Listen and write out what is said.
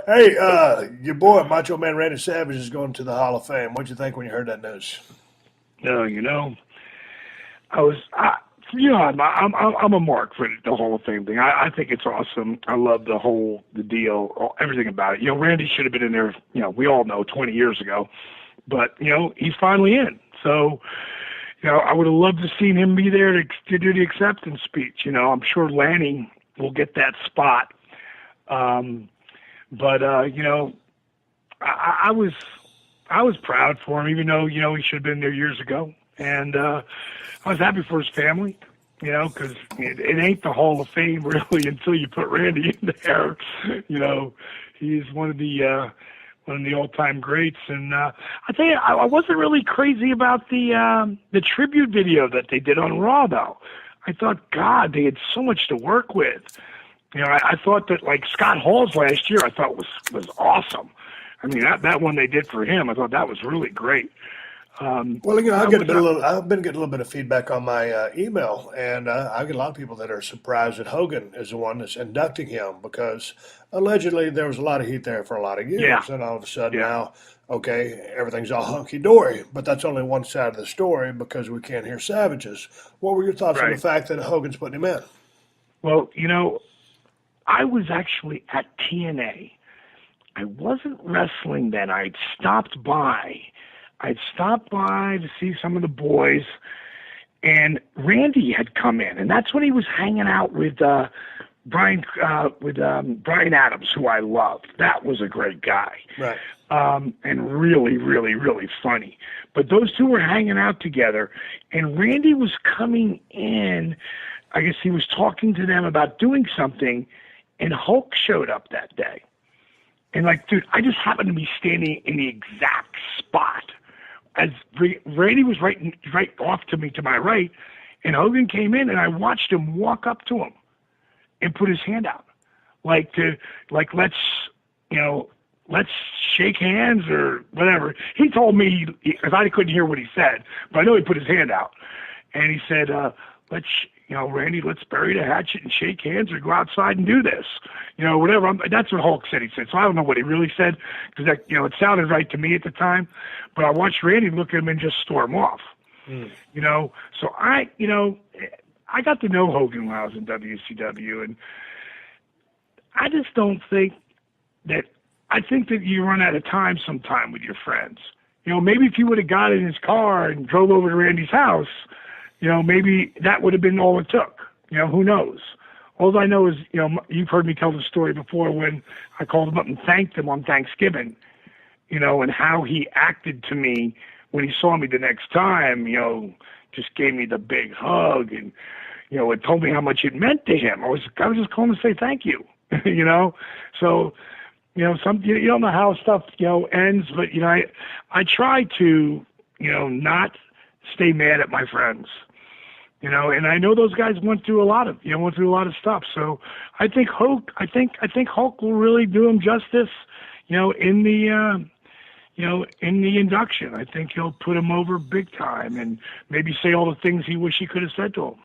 Hey, your boy Macho Man Randy Savage is going to the Hall of Fame. What'd you think when you heard that news? No, I was, I, I'm a mark for the Hall of Fame thing. I think it's awesome. I love the deal, everything about it. Randy should have been in there. We all know 20 years ago, but he's finally in. So, I would have loved to seen him be there to do the acceptance speech. I'm sure Lanny will get that spot. But I was proud for him, even though he should have been there years ago, and I was happy for his family, because it ain't the Hall of Fame really until you put Randy in there. He's one of the all-time greats, and I tell you, I wasn't really crazy about the tribute video that they did on Raw, though. I thought, God, they had so much to work with. I thought that like Scott Hall's last year, I thought was awesome. I mean, that one they did for him, I thought that was really great. Well, I've been getting a little bit of feedback on my email, and I get a lot of people that are surprised that Hogan is the one that's inducting him because allegedly there was a lot of heat there for a lot of years, Yeah. and all of a sudden Yeah. now, okay, everything's all hunky dory, but that's only one side of the story because we can't hear Savages. What were your thoughts on the Right. fact that Hogan's putting him in? Well, I was actually at TNA. I wasn't wrestling then. I'd stopped by. To see some of the boys, and Randy had come in, and that's when he was hanging out with Brian Adams, who I loved. That was a great guy. Right. And really, really, really funny. But those two were hanging out together, and Randy was coming in. I guess he was talking to them about doing something, and Hulk showed up that day. And dude, I just happened to be standing in the exact spot as Randy was right off to my right, and Hogan came in, and I watched him walk up to him and put his hand out, let's shake hands or whatever. He told me, because I couldn't hear what he said, but I know he put his hand out, and he said, Randy, let's bury the hatchet and shake hands or go outside and do this. Whatever. That's what Hulk said. He said. So I don't know what he really said because it sounded right to me at the time. But I watched Randy look at him and just storm off. So I got to know Hogan when I was in WCW, and I just don't think that. I think that you run out of time sometime with your friends. Maybe if you would have got in his car and drove over to Randy's house, maybe that would have been all it took. Who knows? All I know is, you've heard me tell the story before when I called him up and thanked him on Thanksgiving, and how he acted to me when he saw me the next time, just gave me the big hug and, it told me how much it meant to him. I was just calling to say thank you, So, you don't know how stuff, ends, but, I try to, not stay mad at my friends. And I know those guys went through a lot of stuff. So I think Hulk will really do him justice, in the induction. I think he'll put him over big time and maybe say all the things he wish he could have said to him.